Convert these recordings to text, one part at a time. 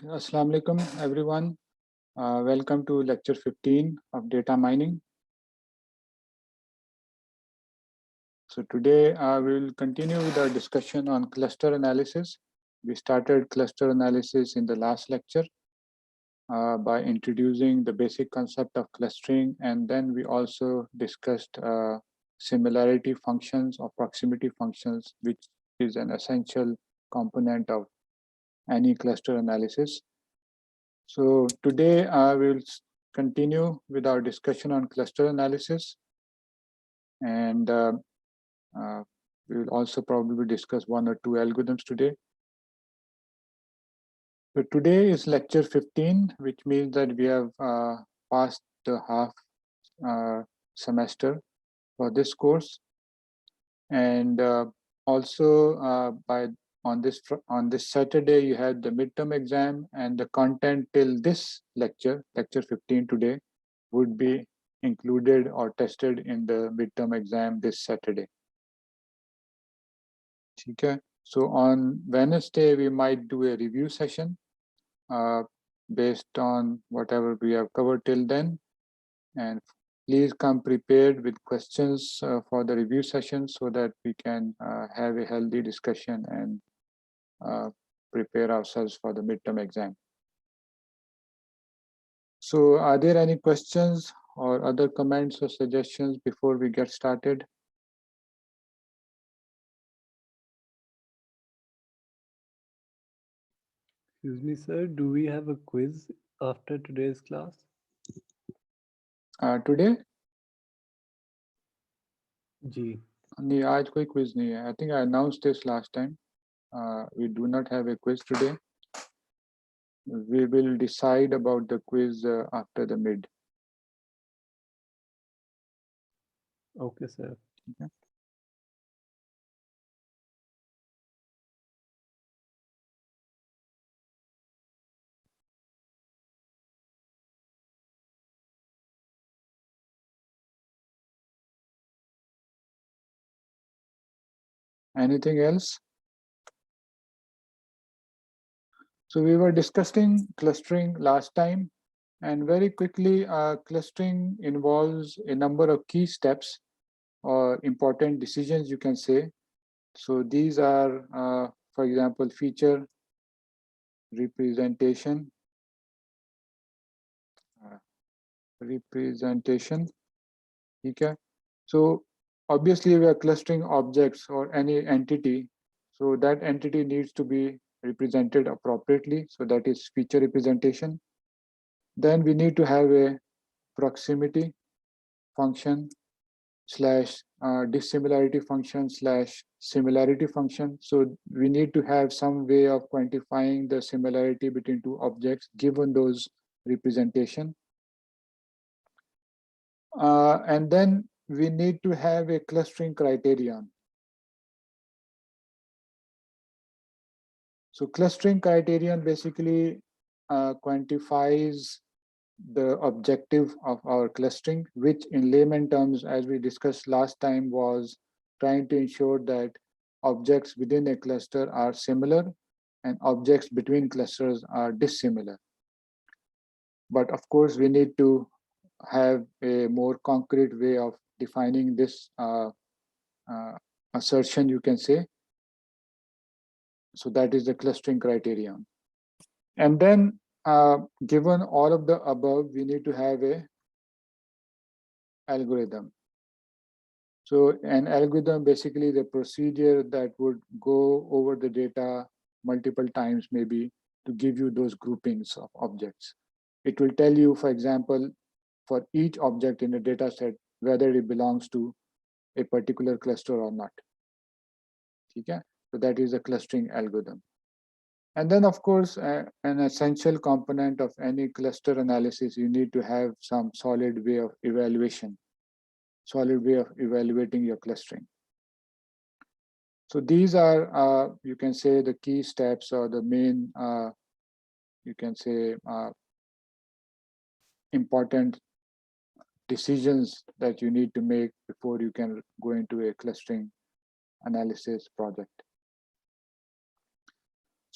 Assalamu alaikum, everyone. Welcome to lecture 15 of data mining. So today we will continue with our discussion on cluster analysis. We started cluster analysis in the last lecture by introducing the basic concept of clustering, and then we also discussed similarity functions or proximity functions, which is an essential component of any cluster analysis. So today we will continue with our discussion on cluster analysis, and we will also probably discuss one or two algorithms today. So today is lecture 15, which means that we have passed the half semester for this course, and also on this Saturday you had the midterm exam, and the content till this lecture 15 today, would be included or tested in the midterm exam this Saturday. Okay. So on Wednesday we might do a review session based on whatever we have covered till then, and please come prepared with questions for the review session so that we can have a healthy discussion and prepare ourselves for the midterm exam. So are there any questions or other comments or suggestions before we get started? Excuse me, sir. Do we have a quiz after today's class? Today? जी. नहीं, आज कोई quiz नहीं है. I think I announced this last time. We do not have a quiz today. We will decide about the quiz after the mid. Okay, sir. Okay. Anything else? So we were discussing clustering last time, and very quickly, clustering involves a number of key steps or important decisions, you can say. So these are, for example, feature representation, okay. So obviously we are clustering objects or any entity, so that entity needs to be represented appropriately, so that is feature representation. Then we need to have a proximity function slash dissimilarity function slash similarity function. So we need to have some way of quantifying the similarity between two objects given those representation. And then we need to have a clustering criterion. So clustering criterion basically quantifies the objective of our clustering, which in layman terms, as we discussed last time, was trying to ensure that objects within a cluster are similar and objects between clusters are dissimilar. But of course, we need to have a more concrete way of defining this assertion, you can say. So that is the clustering criterion. And then given all of the above, we need to have a algorithm. So an algorithm, basically the procedure that would go over the data multiple times, maybe to give you those groupings of objects. It will tell you, for example, for each object in a data set, whether it belongs to a particular cluster or not. Okay? So that is a clustering algorithm. And then, of course, an essential component of any cluster analysis, you need to have some solid way of evaluation, solid way of evaluating your clustering. So these are, you can say, the key steps or the main, you can say, important decisions that you need to make before you can go into a clustering analysis project.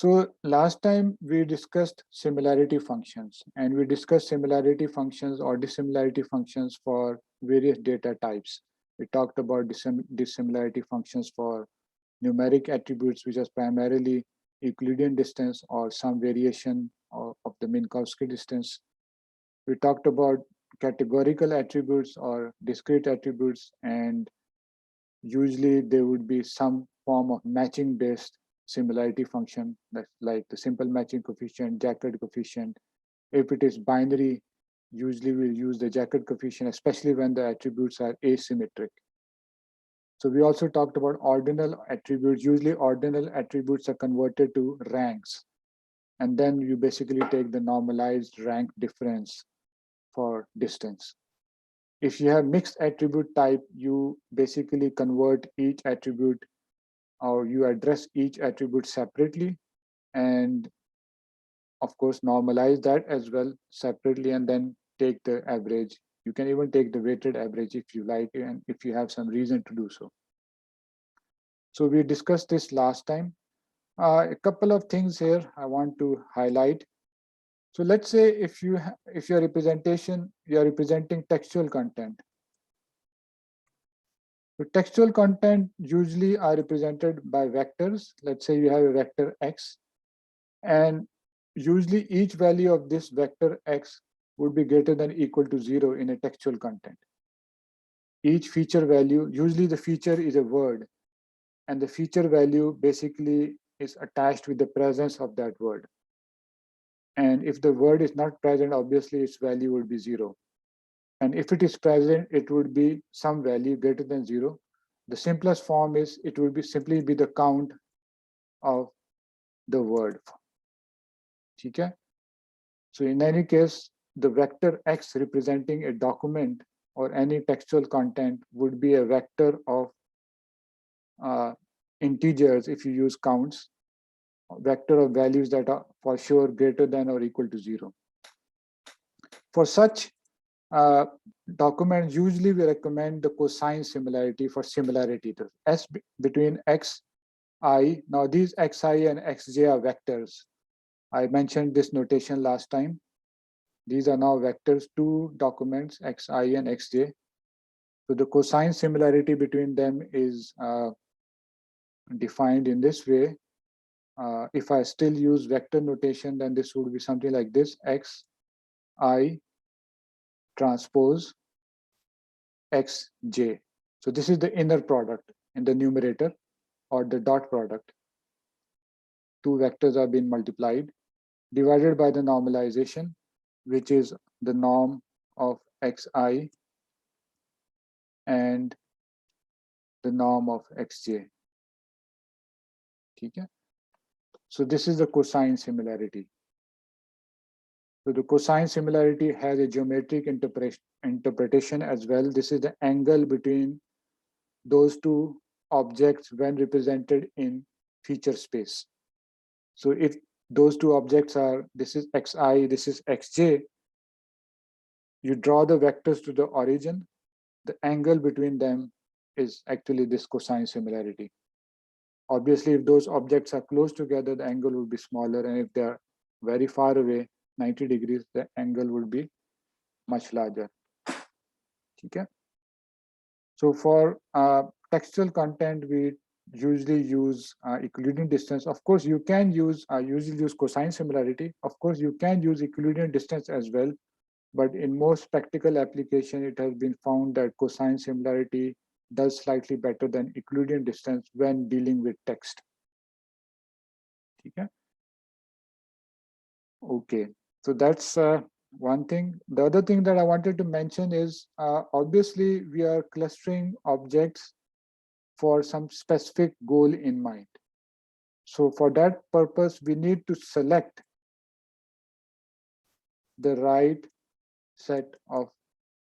So last time we discussed similarity functions, and we discussed similarity functions or dissimilarity functions for various data types. We talked about dissimilarity functions for numeric attributes, which is primarily Euclidean distance or some variation of the Minkowski distance. We talked about categorical attributes or discrete attributes, and usually there would be some form of matching based similarity function, that's like the simple matching coefficient, Jacob coefficient. If it is binary, usually we'll use the Jacob coefficient, especially when the attributes are asymmetric. So we also talked about ordinal attributes. Usually ordinal attributes are converted to ranks, and then you basically take the normalized rank difference for distance. If you have mixed attribute type, you basically convert each attribute, or you address each attribute separately, and of course normalize that as well separately, and then take the average. You can even take the weighted average if you like, and if you have some reason to do so. So we discussed this last time. A couple of things here I want to highlight. So let's say if your representing textual content. So textual content usually are represented by vectors. Let's say you have a vector x, and usually each value of this vector x would be greater than or equal to 0 in a textual content. Each feature value, usually the feature is a word, and the feature value basically is attached with the presence of that word. And if the word is not present, obviously its value would be 0. And if it is present, it would be some value greater than 0. The simplest form is it would be simply be the count of the word. Okay? So in any case, the vector x representing a document or any textual content would be a vector of integers if you use counts, vector of values that are for sure greater than or equal to 0. For such documents, usually we recommend the cosine similarity for similarity. The S between xi, now these xi and xj are vectors. I mentioned this notation last time. These are now vectors, two documents, xi and xj. So the cosine similarity between them is defined in this way. If I still use vector notation, then this would be something like this: xi transpose xj. So this is the inner product in the numerator, or the dot product. Two vectors are being multiplied, divided by the normalization, which is the norm of xi and the norm of xj. Okay? So this is the cosine similarity. So the cosine similarity has a geometric interpretation as well. This is the angle between those two objects when represented in feature space. So if those two objects are, this is xi, this is xj, you draw the vectors to the origin, the angle between them is actually this cosine similarity. Obviously, if those objects are close together, the angle will be smaller, and if they are very far away, 90 degrees, the angle would be much larger. Okay? So for textual content, we usually use Euclidean distance. Of course, you can use, usually use cosine similarity. Of course, you can use Euclidean distance as well. But in most practical application, it has been found that cosine similarity does slightly better than Euclidean distance when dealing with text. Okay. Okay, so that's one thing. The other thing that I wanted to mention is obviously we are clustering objects for some specific goal in mind. So for that purpose, we need to select the right set of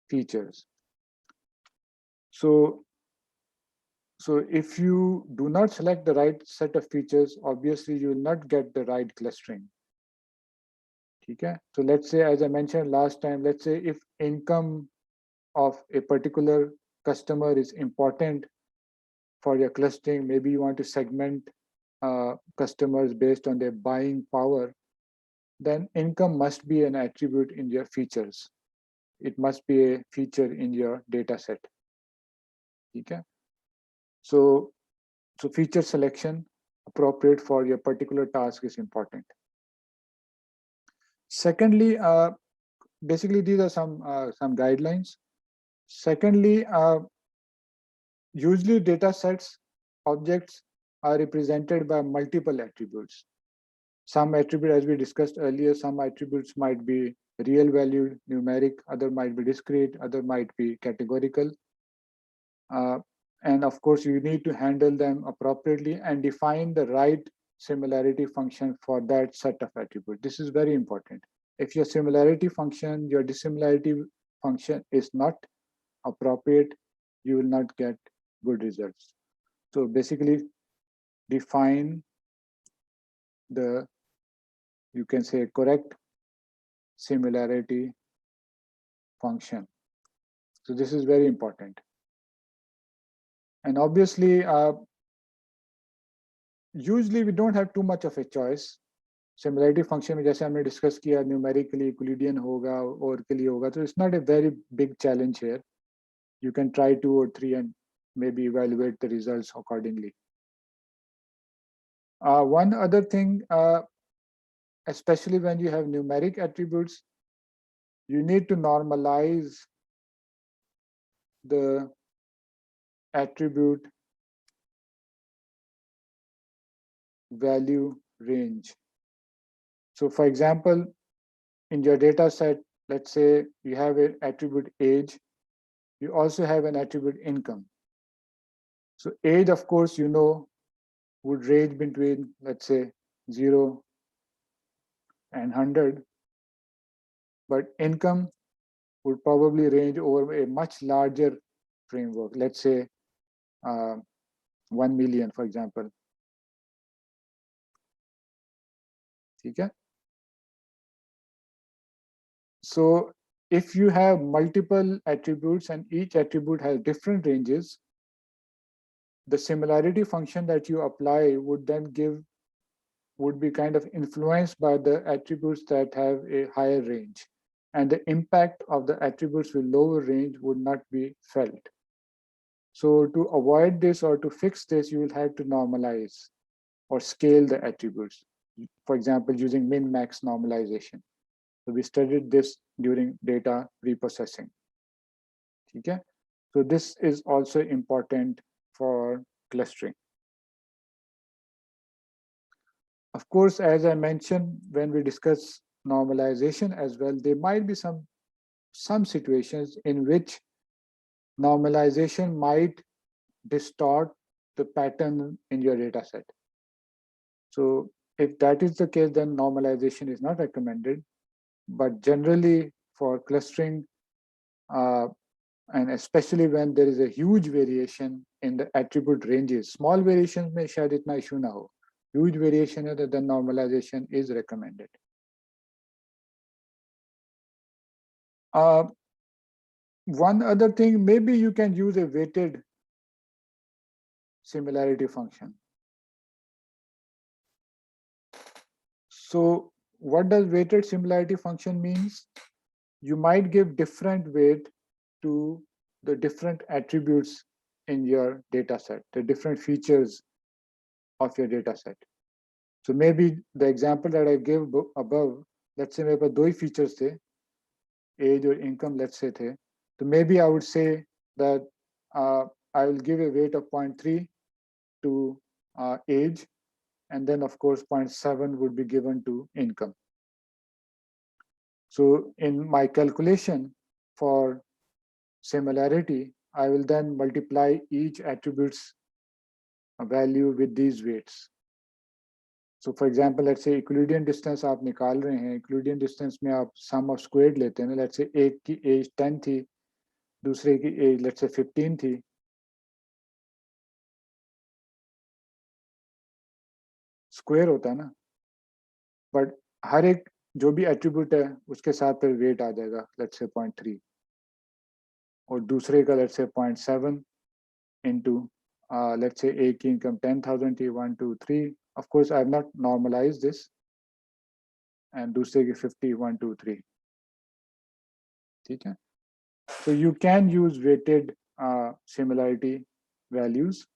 features. So if you do not select the right set of features, obviously you will not get the right clustering. Okay? So let's say, as I mentioned last time, let's say if income of a particular customer is important for your clustering, maybe you want to segment customers based on their buying power, then income must be an attribute in your features. It must be a feature in your data set. Okay? So feature selection appropriate for your particular task is important. Secondly, basically these are some guidelines. Secondly, usually data sets, objects are represented by multiple attributes. Some attribute, as we discussed earlier, some attributes might be real valued, numeric, other might be discrete, other might be categorical. And of course, you need to handle them appropriately and define the right similarity function for that set of attributes. This is very important. If your similarity function, your dissimilarity function is not appropriate, you will not get good results. So basically, define the, you can say, correct similarity function. So this is very important. And obviously, usually we don't have too much of a choice. Similarity function में जैसे हमने discuss किया, numerically Euclidean होगा, orally होगा, so it's not a very big challenge here. You can try 2 or 3 and maybe evaluate the results accordingly. One other thing, especially when you have numeric attributes, you need to normalize the attribute value range. So for example, in your data set, let's say you have an attribute age, you also have an attribute income. So age, of course, you know, would range between, let's say, 0 and 100, but income would probably range over a much larger framework, let's say 1 million, for example. Okay? So if you have multiple attributes and each attribute has different ranges, the similarity function that you apply would then would be kind of influenced by the attributes that have a higher range. And the impact of the attributes with lower range would not be felt. So to avoid this or to fix this, you will have to normalize or scale the attributes. For example, using min-max normalization. So we studied this during data reprocessing. Okay? So this is also important for clustering. Of course, as I mentioned, when we discuss normalization as well, there might be some situations in which normalization might distort the pattern in your data set. So if that is the case, then normalization is not recommended. But generally for clustering, and especially when there is a huge variation in the attribute ranges, small variations may shayad itna issue na ho. Huge variation है, then normalization is recommended. One other thing, maybe you can use a weighted similarity function. So what does weighted similarity function means? You might give different weight to the different attributes in your data set, the different features of your data set. So maybe the example that I gave above, let's say मेरे पास दो ही features थे, age or income, let's say थे. So maybe I would say that I will give a weight of 0.3 to age, and then of course 0.7 would be given to income. So in my calculation for similarity, I will then multiply each attribute's value with these weights. So for example, let's say Euclidean distance आप निकाल रहे हैं, Euclidean distance में आप sum of squared लेते हैं ना, let's say एक की age 10 थी, दूसरे की age let's say 15 थी. Square होता है ना, but हर एक जो भी attribute है, उसके साथ फिर weight आ जाएगा, let's say 0.3. और दूसरे का let's say 0.7 into let's say एक की income 10,000 थी, 1, 2, 3, Of course, I have not normalized this. And दूसरे की 50, 1, 2, 3. ठीक है? So you can use weighted similarity values.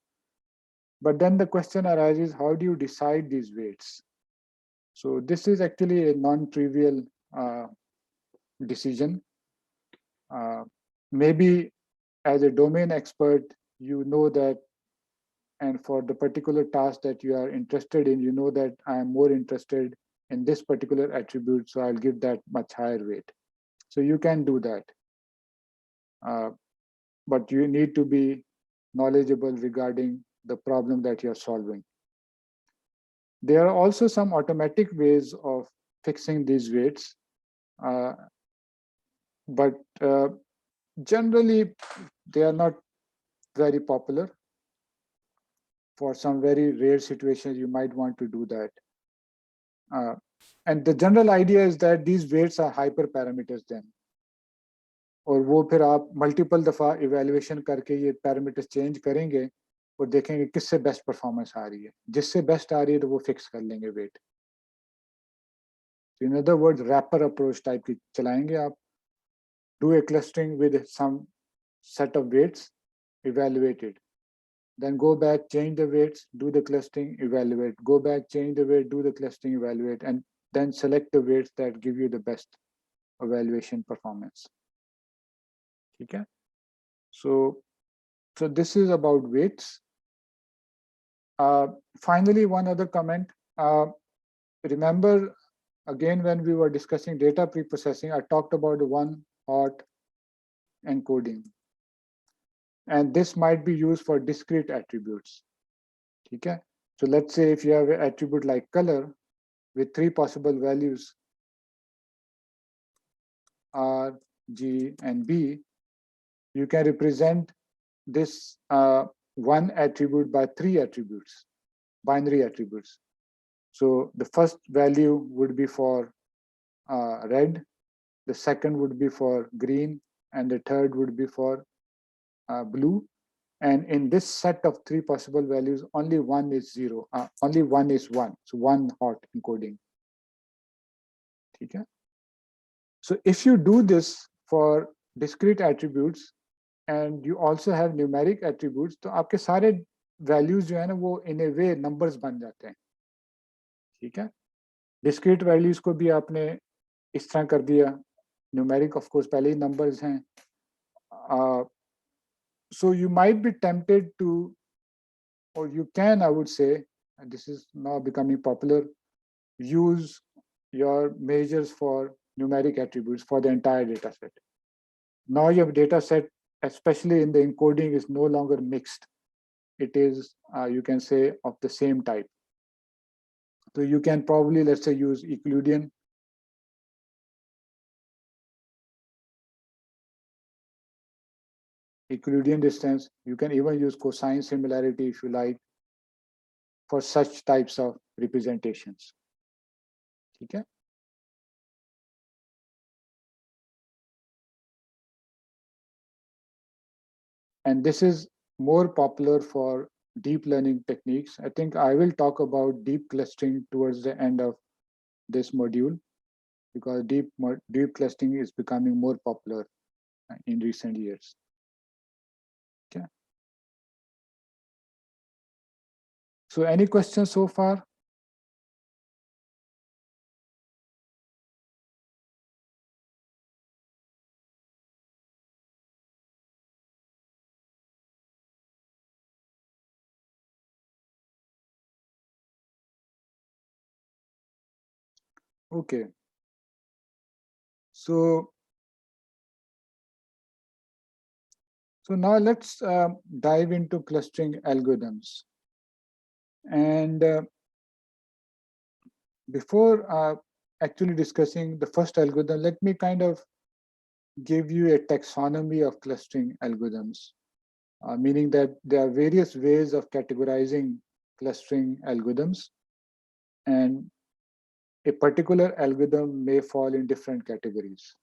But then the question arises, how do you decide these weights? So this is actually a non-trivial decision. Maybe as a domain expert, you know that, and for the particular task that you are interested in, you know that I am more interested in this particular attribute, so I'll give that much higher weight. So you can do that. But you need to be knowledgeable regarding the problem that you're solving. There are also some automatic ways of fixing these weights, but generally they are not very popular. For some very rare situations, you might want to do that. And the general idea is that these weights are hyperparameters then. और वो फिर आप multiple दफ़ा evaluation करके ये parameters change करेंगे और देखेंगे किससे बेस्ट परफॉर्मेंस आ रही है. जिससे बेस्ट आ रही है तो वो फिक्स कर लेंगे weight. In other words wrapper approach type की चलाएंगे आप. Do a clustering with some set of weights, evaluate it. Then go back, change the weights, do the clustering, evaluate. Go back, change the weight, do the clustering, evaluate, and then select the weights that give you the best evaluation performance. Okay? So this is about weights. Finally, one other comment. Remember, again, when we were discussing data preprocessing, I talked about the one-hot encoding. And this might be used for discrete attributes. Okay? So let's say if you have an attribute like color with 3 possible values, R, G, and B, you can represent this one attribute by 3 attributes, binary attributes. So the first value would be for red, the second would be for green, and the third would be for blue. And in this set of 3 possible values, only one is 0, only one is 1. So one hot encoding. Okay? So if you do this for discrete attributes and you also have numeric attributes, तो आपके सारे values जो है ना वो in a way numbers बन जाते हैं. ठीक है? Discrete values को भी आपने इस तरह कर दिया. Numeric of course पहले ही numbers हैं. So you might be tempted to, or you can, I would say, and this is now becoming popular, use your measures for numeric attributes for the entire data set. Now your data set, especially in the encoding, is no longer mixed. It is, you can say, of the same type. So you can probably, let's say, use Euclidean. Euclidean distance. You can even use cosine similarity if you like for such types of representations. Okay? And this is more popular for deep learning techniques. I think I will talk about deep clustering towards the end of this module because deep clustering is becoming more popular in recent years. Okay. So any questions so far? Okay. So now let's dive into clustering algorithms. And before actually discussing the first algorithm, let me kind of give you a taxonomy of clustering algorithms, meaning that there are various ways of categorizing clustering algorithms, and a particular algorithm may fall in different categories.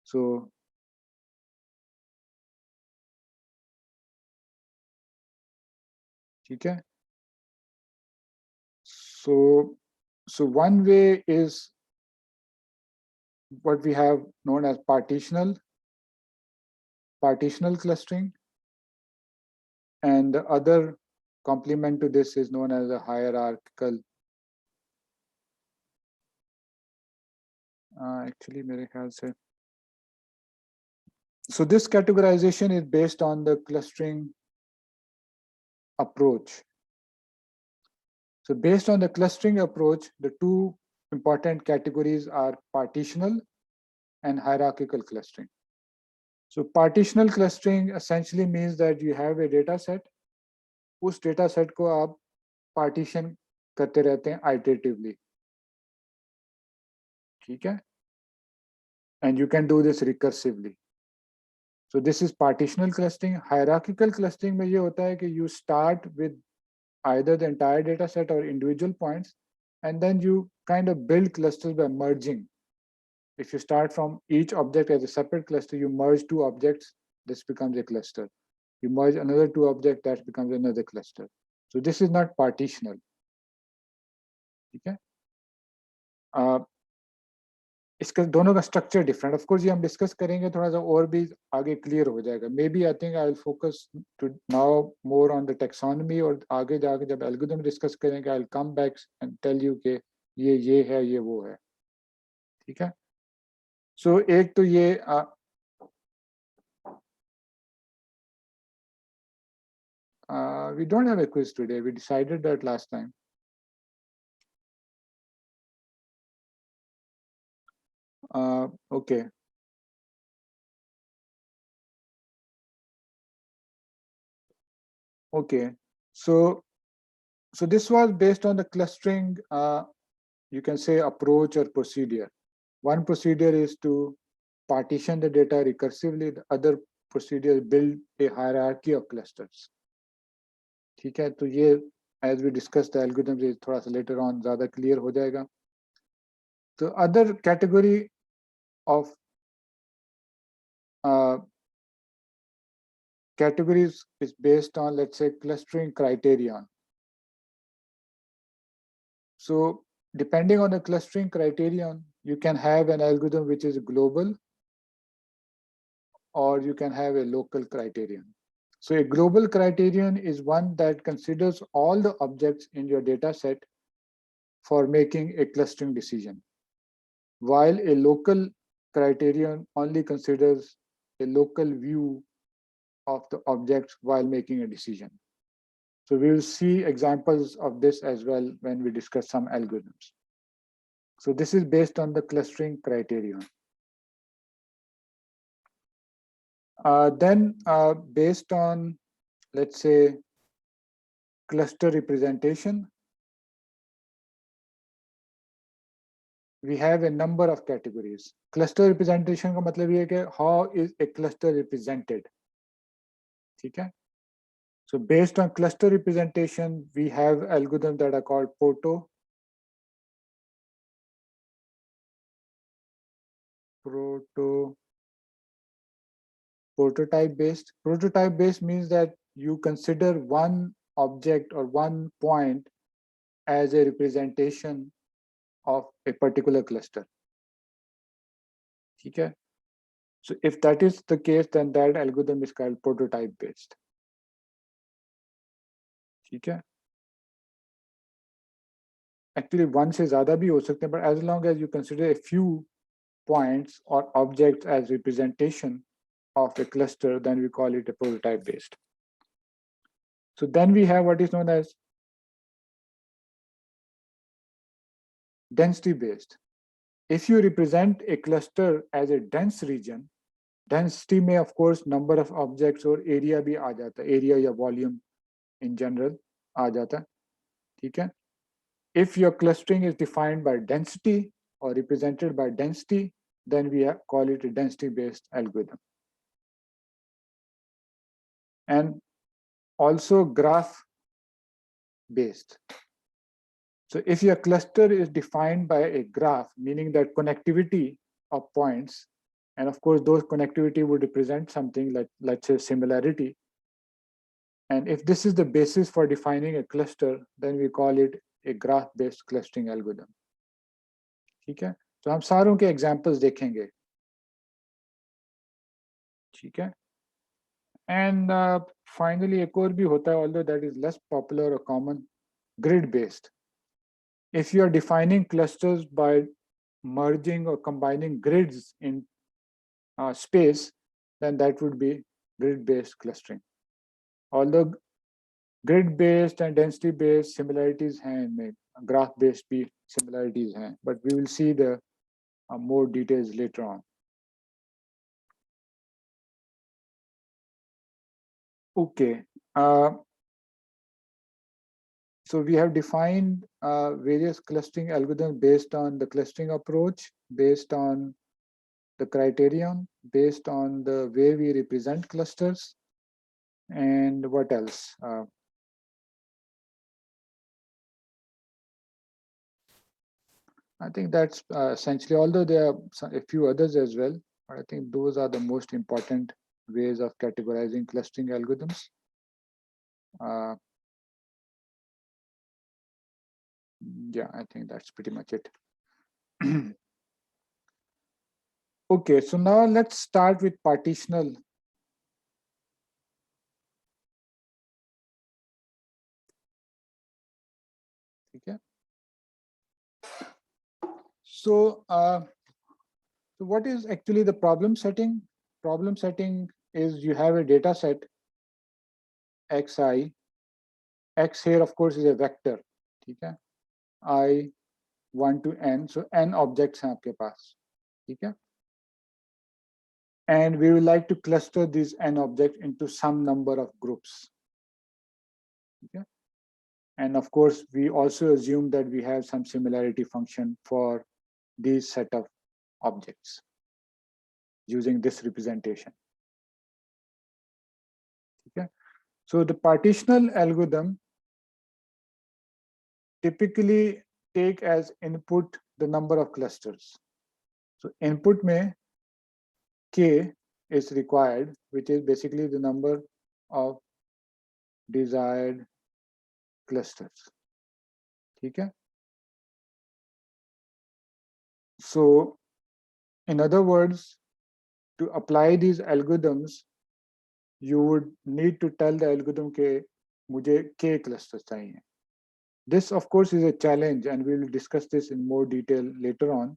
So okay. So one way is what we have known as partitional clustering, and the other complement to this is known as a hierarchical. Actually, मेरे ख्याल से. So this categorization is based on the clustering approach. So based on the clustering approach, the two important categories are partitional and hierarchical clustering. So partitional clustering essentially means that you have a data set. उस data set को आप partition करते रहते हैं iteratively. ठीक है? And you can do this recursively. So this is partitional clustering. Hierarchical clustering में ये होता है कि you start with either the entire data set or individual points, and then you kind of build clusters by merging. If you start from each object as a separate cluster, you merge two objects, this becomes a cluster. You merge another two objects, that becomes another cluster. So this is not partitional. ठीक है? इसका दोनों का structure different. Of course ये हम discuss करेंगे, थोड़ा सा और भी आगे क्लियर हो जाएगा. Maybe I think I will focus to now more on the taxonomy, और आगे जाके जब एल्गोरिथम डिस्कस करेंगे I will come back and tell you कि ये है, ये वो है. ठीक है? सो एक तो ये we don't have a quiz today. We decided that last time. Okay. Okay. So this was based on the clustering, you can say, approach or procedure. One procedure is to partition the data recursively. The other procedure is build a hierarchy of clusters. ठीक है? तो ये as we discussed the algorithms is थोड़ा सा later on ज़्यादा clear हो जाएगा. The other category of categories is based on, let's say, clustering criterion. So depending on the clustering criterion, you can have an algorithm which is global, or you can have a local criterion. So a global criterion is one that considers all the objects in your data set for making a clustering decision, while a local criterion only considers a local view of the objects while making a decision. So we will see examples of this as well when we discuss some algorithms. So this is based on the clustering criterion. Then based on, let's say, cluster representation, we have a number of categories. Cluster representation का मतलब ये है कि how is a cluster represented? ठीक है? So based on cluster representation, we have algorithms that are called prototype based. Prototype based means that you consider one object or one point as a representation of a particular cluster. Okay? So if that is the case, then that algorithm is called prototype based. Okay? Actually, one से ज़्यादा भी हो सकते हैं, but as long as you consider a few points or objects as representation of a cluster, then we call it a prototype based. So then we have what is known as density based. If you represent a cluster as a dense region, density may, of course, number of objects or area भी आ जाता है, area या volume in general आ जाता है. ठीक है? If your clustering is defined by density or represented by density, then we call it a density based algorithm. And also graph based. So if your cluster is defined by a graph, meaning that connectivity of points, and of course those connectivity would represent something like, let's say, similarity. And if this is the basis for defining a cluster, then we call it a graph based clustering algorithm. ठीक है, तो हम सारों के examples देखेंगे. ठीक है, and finally एक और भी होता है, although that is less popular or common, grid based. If you are defining clusters by merging or combining grids in space, then that would be grid based clustering. Although grid based and density based similarities हैं इनमें, graph based भी similarities हैं, but we will see the more details later on. Okay, so we have defined various clustering algorithms based on the clustering approach, based on the criterion, based on the way we represent clusters, and what else? I think that's essentially, although there are a few others as well, but I think those are the most important ways of categorizing clustering algorithms. Yeah, I think that's pretty much it. Okay, so now let's start with partitional. Okay. So, so what is actually the problem setting? Problem setting is you have a data set xi. X here, of course, is a vector. Okay. I 1 to n. So n objects हैं आपके पास. Okay. And we would like to cluster these n objects into some number of groups. Okay. And of course, we also assume that we have some similarity function for these set of objects using this representation. Okay. So the partitional algorithm typically take as input the number of clusters. So input mein k is required, which is basically the number of desired clusters. Okay. So in other words, to apply these algorithms, you would need to tell the algorithm ke mujhe k clusters chahiye. This, of course, is a challenge, and we will discuss this in more detail later on.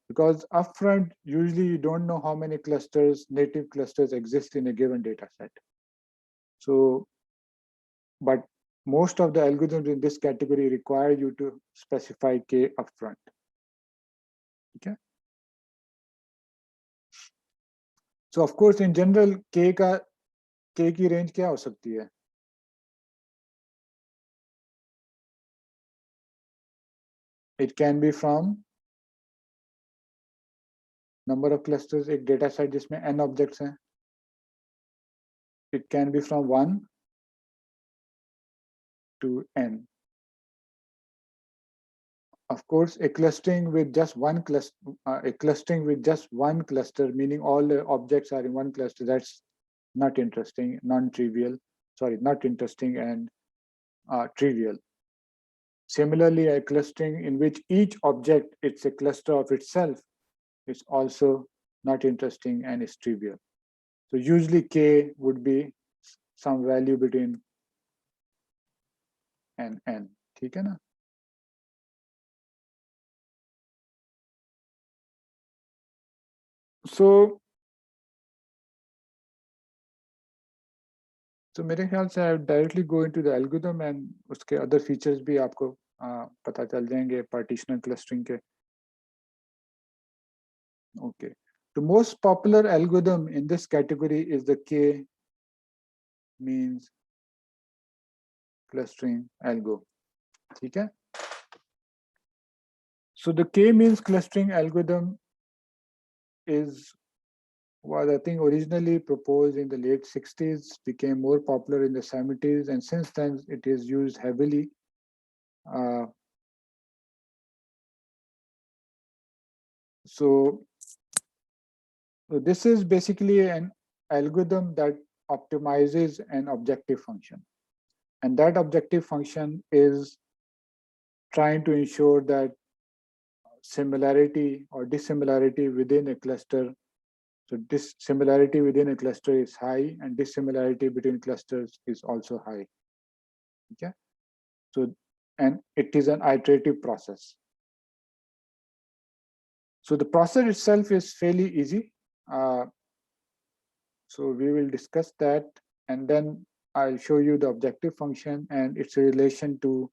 Because upfront, usually you don't know how many clusters, native clusters exist in a given data set. So, but most of the algorithms in this category require you to specify k upfront. Okay. So of course, in general, k की range क्या हो सकती है? It can be from number of clusters, एक data set जिसमें n objects हैं. It can be from 1 to n. Of course, a clustering with just one cluster, meaning all the objects are in one cluster, that's not interesting, non-trivial. Sorry, not interesting and trivial. Similarly, a clustering in which each object it's a cluster of itself is also not interesting and is trivial. So usually k would be some value between n. ठीक है ना? So मेरे ख्याल से I directly go into the algorithm and उसके other features भी आपको पता चल जाएंगे partitional clustering के. Okay. The most popular algorithm in this category is the k-means clustering algo. ठीक है? So the k-means clustering algorithm was I think originally proposed in the late 60s, became more popular in the 70s, and since then it is used heavily. So this is basically an algorithm that optimizes an objective function. And that objective function is trying to ensure that similarity or dissimilarity within a cluster. So dissimilarity within a cluster is high, and dissimilarity between clusters is also high. Okay. So, and it is an iterative process. So the process itself is fairly easy. So we will discuss that, and then I'll show you the objective function and its relation to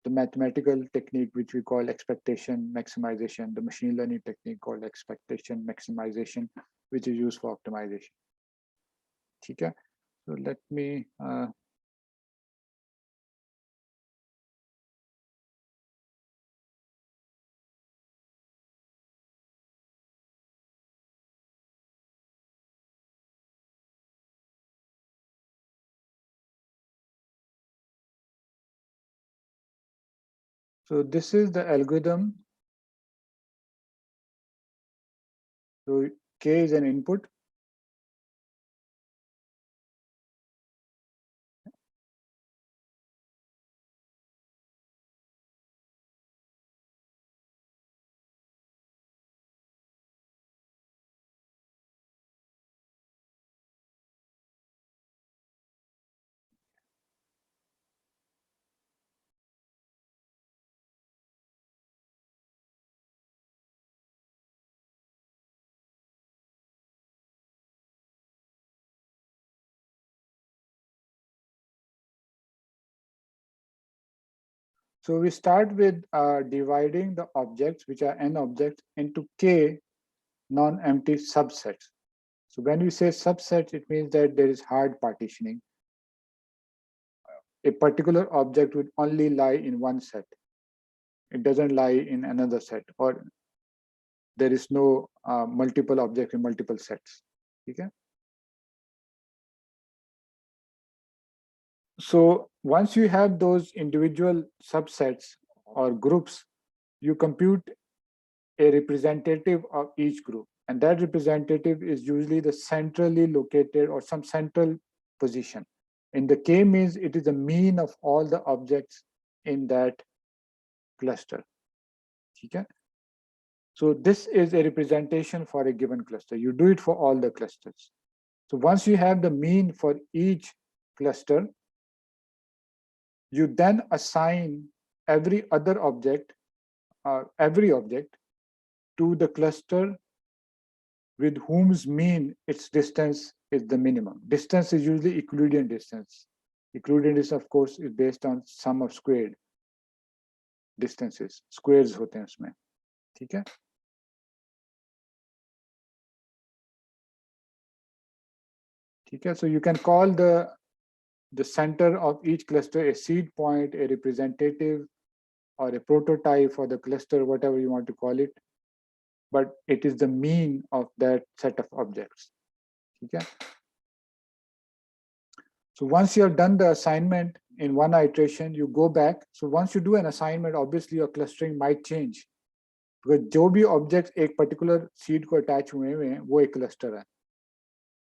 the mathematical technique which we call expectation maximization, the machine learning technique called expectation maximization, which is used for optimization. Okay, so let me so this is the algorithm. So K is an input. So we start with dividing the objects, which are n objects, into K non-empty subsets. So when we say subset, it means that there is hard partitioning. A particular object would only lie in one set. It doesn't lie in another set, or there is no multiple objects in multiple sets. Okay. So once you have those individual subsets or groups, you compute a representative of each group. And that representative is usually the centrally located or some central position. In the K means it is the mean of all the objects in that cluster. Okay? So this is a representation for a given cluster. You do it for all the clusters. So once you have the mean for each cluster, you then assign every object to the cluster with whose mean its distance is the minimum. Distance is usually Euclidean distance. Euclidean distance, of course, is based on sum of squared distances. Squares होते हैं उसमें, ठीक है? ठीक है? So you can call the center of each cluster a seed point, a representative, or a prototype for the cluster, whatever you want to call it. But it is the mean of that set of objects. Okay? So once you have done the assignment in one iteration, you go back. So once you do an assignment, obviously your clustering might change. Because जो भी objects एक particular seed को attach हुए हैं, वो एक cluster है.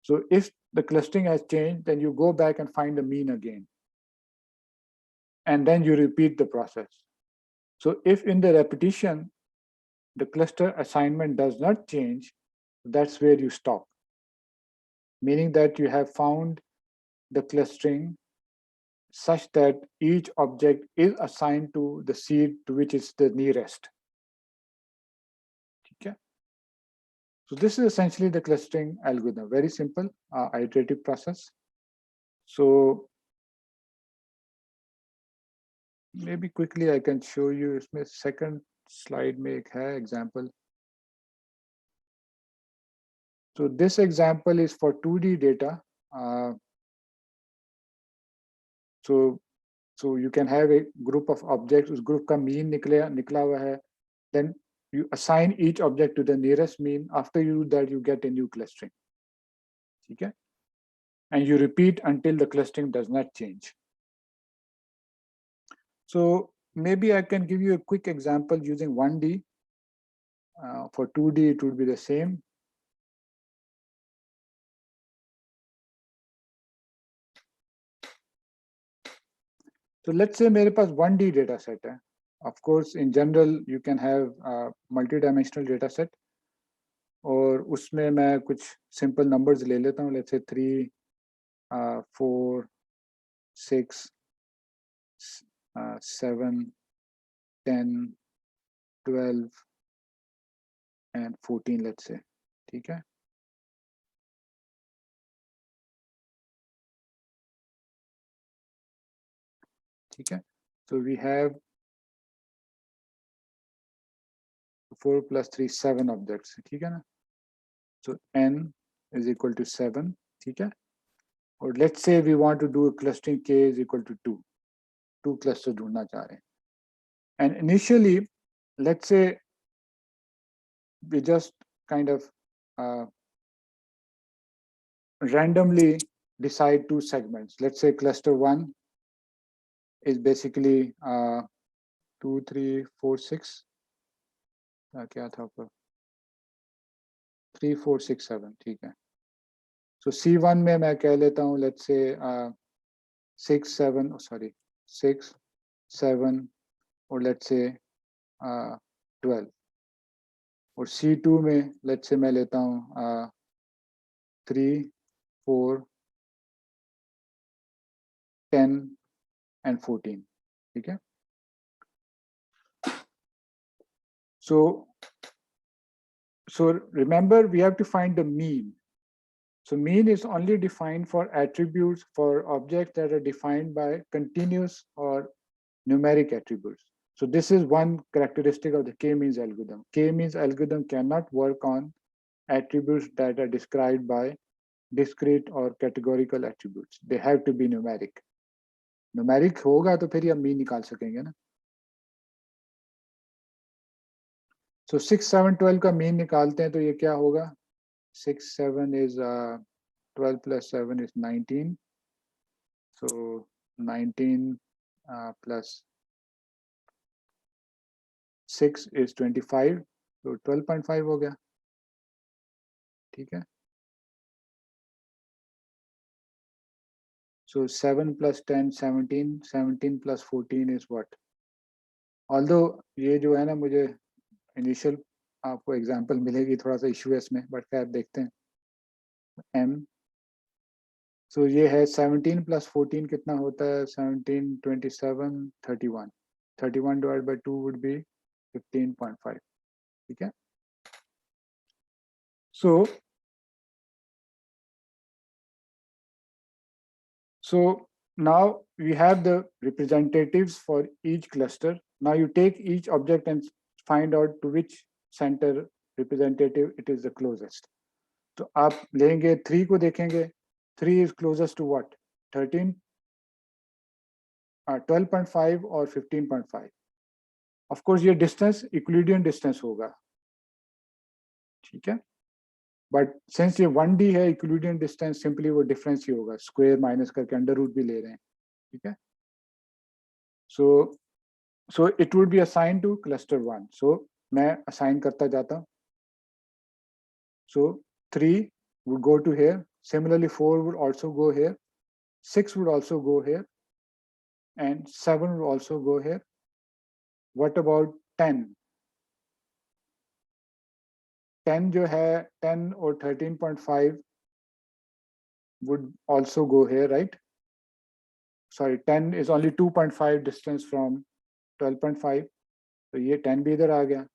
So if the clustering has changed, then you go back and find the mean again. And then you repeat the process. So if in the repetition, the cluster assignment does not change, that's where you stop. Meaning that you have found the clustering such that each object is assigned to the seed to which is the nearest. Okay. So this is essentially the clustering algorithm, very simple iterative process. So maybe quickly I can show you, इसमें second slide में एक है example. So this example is for 2D data. So you can have a group of objects, उस group का mean निकला हुआ है. Then you assign each object to the nearest mean. After you do that, you get a new clustering. Okay? And you repeat until the clustering does not change. So maybe I can give you a quick example using 1D. For 2D, it would be the same. So let's say मेरे पास 1D data set है. of course in general you can have multi-dimensional data set, और उसमें मैं कुछ simple numbers ले लेता हूँ, let's say 3, 4, 6, 7, 10, 12 and 14, let's say. ठीक है? ठीक है? So we have 4 plus 3, 7 objects. ठीक है ना? So n is equal to 7. ठीक है? और let's say we want to do a clustering k is equal to 2. 2 clusters ढूंढना चाह रहे हैं. And initially, let's say we just kind of randomly decide 2 segments. Let's say cluster 1 is basically 2, 3, 4, 6. क्या था ऊपर? 3, 4, 6, 7. ठीक है. So C1 में मैं कह लेता हूँ, let's say 6, 7, sorry, 6, 7, or let's say 12. और C2 में let's say मैं लेता हूँ 3, 4, 10 and 14. ठीक है? So remember, we have to find the mean. So mean is only defined for attributes for objects that are defined by continuous or numeric attributes. So this is one characteristic of the k-means algorithm. K-means algorithm cannot work on attributes that are described by discrete or categorical attributes. They have to be numeric. Numeric होगा तो फिर हम mean निकाल सकेंगे ना. So 6, 7, 12 का mean निकालते हैं तो ये क्या होगा? 6, 7 is 12 plus 7 is 19. So 19 plus 6 is 25. So 12.5 हो गया. ठीक है? So 7 plus 10, 17. 17 plus 14 is what? Although ये जो है ना, मुझे initial आपको example मिलेगी, थोड़ा सा issue है इसमें, but खैर देखते हैं. M. So ये है 17 plus 14 कितना होता है? 17, 27, 31. 31 divided by 2 would be 15.5. ठीक है? So now we have the representatives for each cluster. Now you take each object and find out to which center representative it is the closest. So आप लेंगे 3 को देखेंगे. 3 is closest to what? 13, 12.5 or 15.5. Of course ये distance Euclidean distance होगा. ठीक है? But since ये 1D है, Euclidean distance simply वो difference ही होगा. Square minus करके under root भी ले रहे हैं. ठीक है? So it would be assigned to cluster 1. So मैं assign करता जाता हूँ. So 3 would go to here. Similarly 4 would also go here. 6 would also go here. And 7 would also go here. What about 10? 10 जो है 10 or 13.5 would also go here, right? Sorry, 10 is only 2.5 distance from 12.5. तो ये 10 भी इधर आ गया.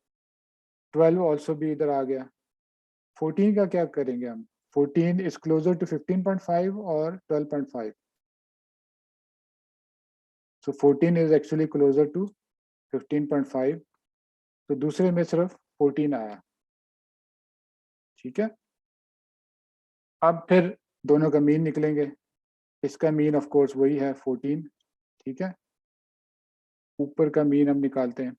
12 also भी इधर आ गया. 14 का क्या करेंगे हम? 14 is closer to 15.5 or 12.5. So 14 is actually closer to 15.5. तो दूसरे में सिर्फ 14 आया. ठीक है? अब फिर दोनों का मीन निकलेंगे. इसका मीन ऑफ कोर्स वही है 14. ठीक है? ऊपर का मीन हम निकालते हैं.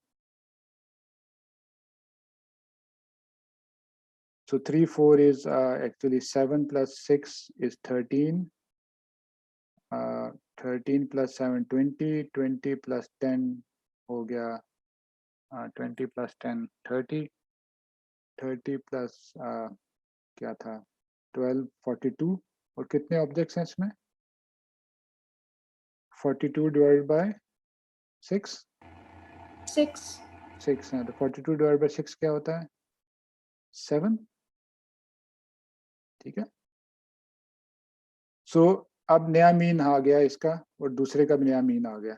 So 3, 4 is actually 7 plus 6 is 13. 13 plus 7, 20. 20 plus 10 हो गया 20 plus 10, 30. 30 plus क्या था 12, 42. और कितने ऑब्जेक्ट्स हैं इसमें? 42 divided by 6. 6. 6 है, तो 42 डिवाइड बाई 6 क्या होता है? 7. ठीक है, सो अब नया मीन आ गया इसका और दूसरे का भी नया मीन आ गया.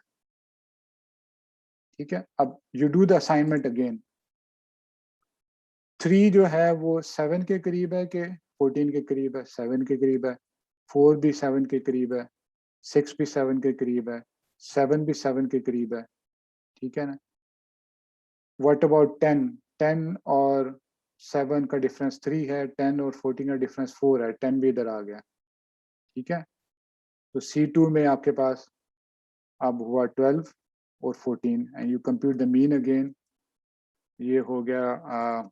ठीक है, अब you do the assignment again. 3 जो है वो 7 के करीब है कि 14 के करीब है? 7 के करीब है. 4 भी 7 के करीब है. 6 भी 7 के करीब है. 7 भी 7 के करीब है. ठीक है ना. What about 10? 10 और 7 का डिफरेंस 3 है. 10 और 14 का डिफरेंस 4 है. 10 भी इधर आ गया. ठीक है, तो C2 में आपके पास अब हुआ 12 और 14 and you compute the mean again. ये हो गया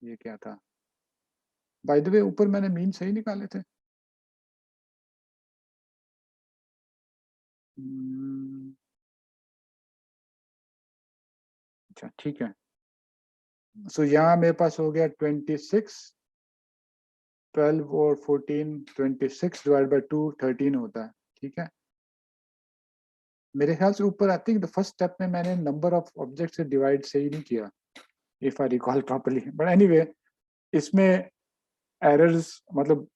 ये क्या था? बाय द वे ऊपर मैंने मीन सही निकाले थे. अच्छा ठीक है, सो यहाँ मेरे पास हो गया 26. 12 और 14, 26 डिवाइड बाई 2 13 होता है. ठीक है, मेरे ख्याल से ऊपर I think the first step में मैंने नंबर ऑफ ऑब्जेक्ट से डिवाइड सही नहीं किया, if I recall properly. But anyway इसमें एरर्स, मतलब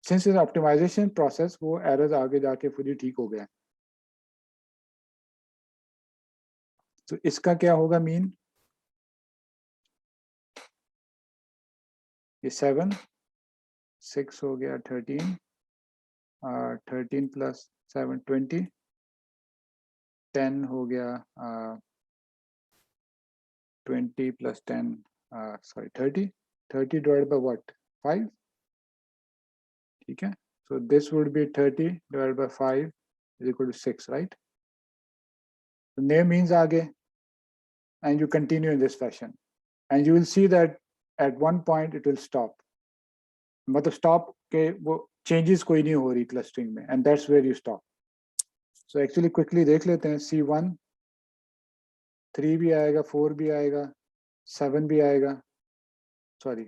सिंस इज ऑप्टिमाइजेशन प्रोसेस, वो एरर्स आगे जाके खुद ही ठीक हो गया. तो इसका क्या होगा मीन? ये 7, 6 हो गया 13, 13 प्लस 7 20, 10 हो गया 20 plus 10 sorry 30 divide by what? 5. ठीक है, so this would be 30 divided by 5 is equal to 6, right? So name means आगे, and you continue in this fashion, and you will see that at one point it will stop. मतलब stop के वो changes कोई नहीं हो रही clustering में, and that's where you stop. So actually quickly देख लेते हैं. C1 3 भी आएगा, 4 भी आएगा, 7 भी आएगा, sorry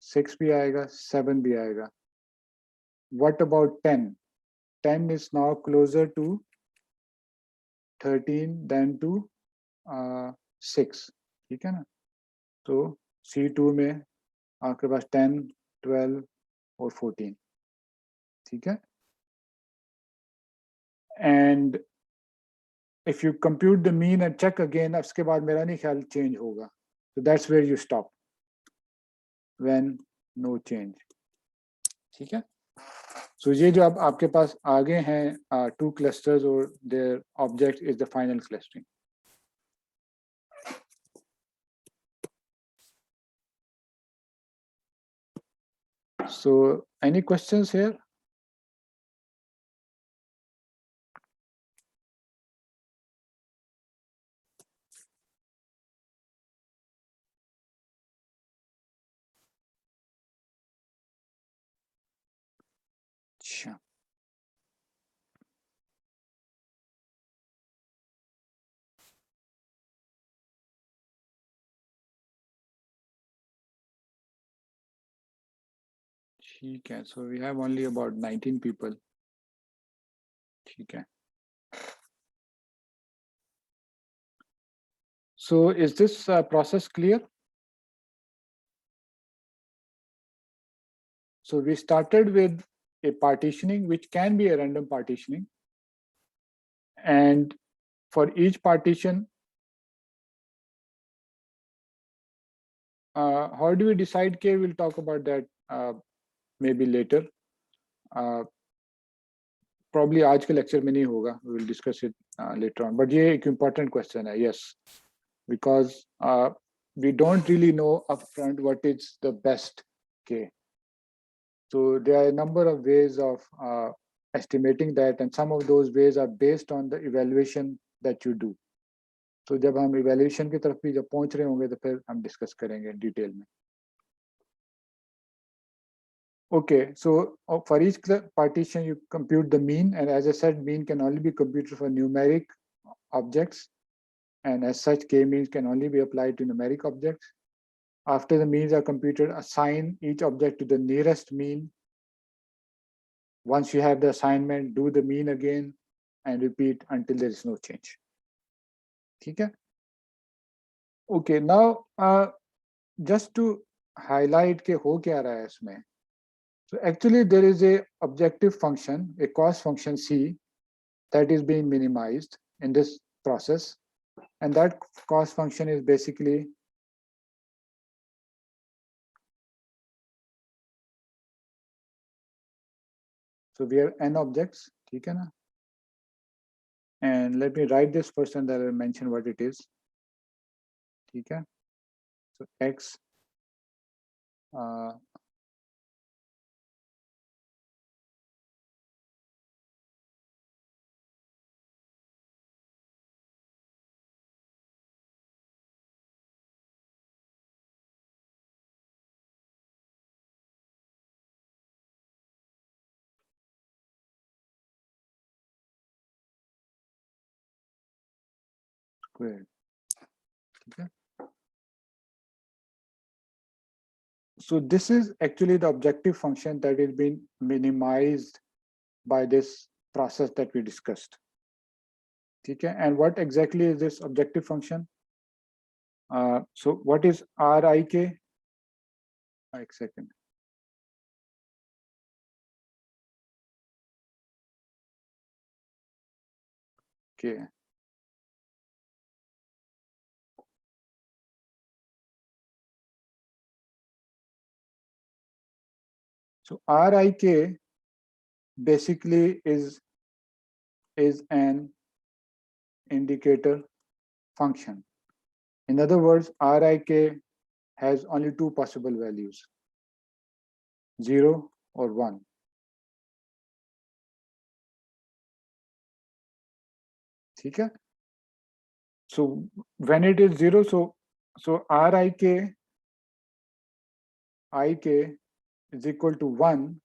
6 भी आएगा, 7 भी आएगा. What about 10? 10 is now closer to 13 than to 6. ठीक है ना. तो C2 में आपके पास 10, 12 और 14. ठीक है, and if you compute the mean and check again, उसके बाद मेरा नहीं ख्याल चेंज होगा. तो that's where you stop when no change. ठीक है, सो ये जो अब आपके पास आगे हैं 2 क्लस्टर्स और there object is the final clustering. So any questions here? अच्छा, ठीक है, so we have only about 19 people. ठीक है, so is this process clear? So we started with a partitioning, which can be a random partitioning. And for each partition, how do we decide? K, we'll talk about that maybe later. Probably आज के lecture में नहीं होगा. We will discuss it later on. But ये एक important question है. Yes, because we don't really know upfront what is the best K. So there are a number of ways of estimating that, and some of those ways are based on the evaluation that you do. तो जब हम evaluation की तरफ भी जब पहुंच रहे होंगे तो फिर हम discuss करेंगे detail में. Okay, so for each partition you compute the mean, and as I said, mean can only be computed for numeric objects, and as such k-means can only be applied to numeric objects. After the means are computed, assign each object to the nearest mean. Once you have the assignment, do the mean again and repeat until there is no change. ठीक है. Okay, now just to highlight के हो क्या रहा है इसमें. So actually there is a objective function, a cost function C, that is being minimized in this process, and that cost function is basically so we have n objects, ठीक है ना? And let me write this first and then I'll mention what it is. ठीक है? So x squared. Okay. So this is actually the objective function that is being minimized by this process that we discussed. Okay. And what exactly is this objective function? So what is RIK? One second. Okay. So RIK basically is an indicator function. In other words, RIK has only two possible values, 0 or 1. Okay? So when it is 0, so RIK is equal to 1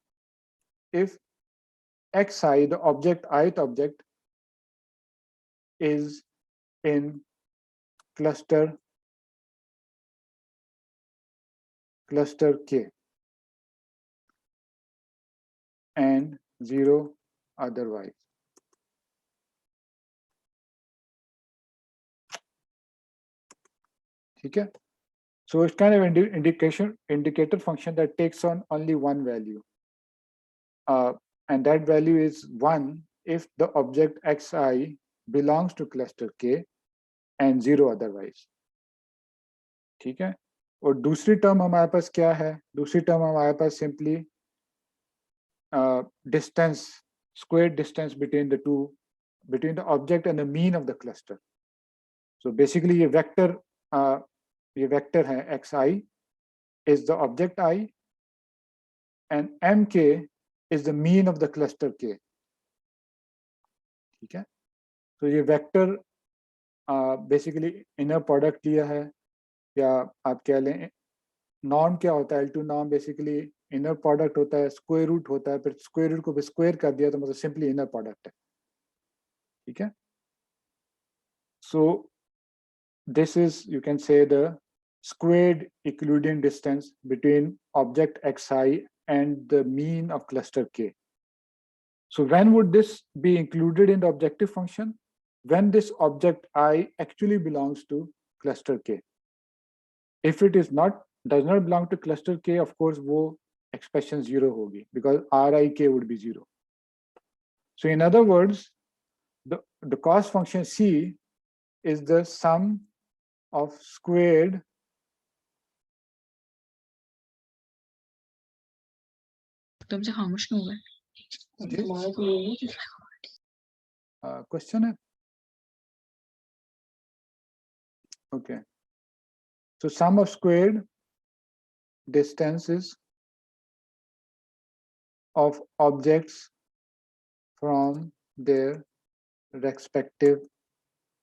if xi, the object, ith object, is in cluster K and 0 otherwise. Okay? So it's kind of an indicator function that takes on only one value. And that value is 1 if the object xi belongs to cluster K and 0 otherwise. ठीक है? और दूसरी term हमारे पास क्या है? दूसरी term हमारे पास simply distance, square distance between the two, between the object and the mean of the cluster. So basically ये vector है xi is the object I and mk is the mean of the cluster K. ठीक है? तो ये vector basically inner product लिया है, या आप कह लें नॉर्म क्या होता है, L2 norm basically inner product होता है, स्क्वायर रूट होता है, फिर स्क्वायर रूट को भी स्क्वायर कर दिया तो मतलब सिंपली इनर प्रोडक्ट है. ठीक है? So this is, you can say, the squared Euclidean distance between object xi and the mean of cluster K. So when would this be included in the objective function? When this object I actually belongs to cluster K. If it is not, does not belong to cluster K, of course, wo expression 0 hogi, because RIK would be 0. So in other words, the cost function C is the sum of squared तुमसे खामोश क्यों हो गए? question है? Okay. So sum of squared distances of objects from their respective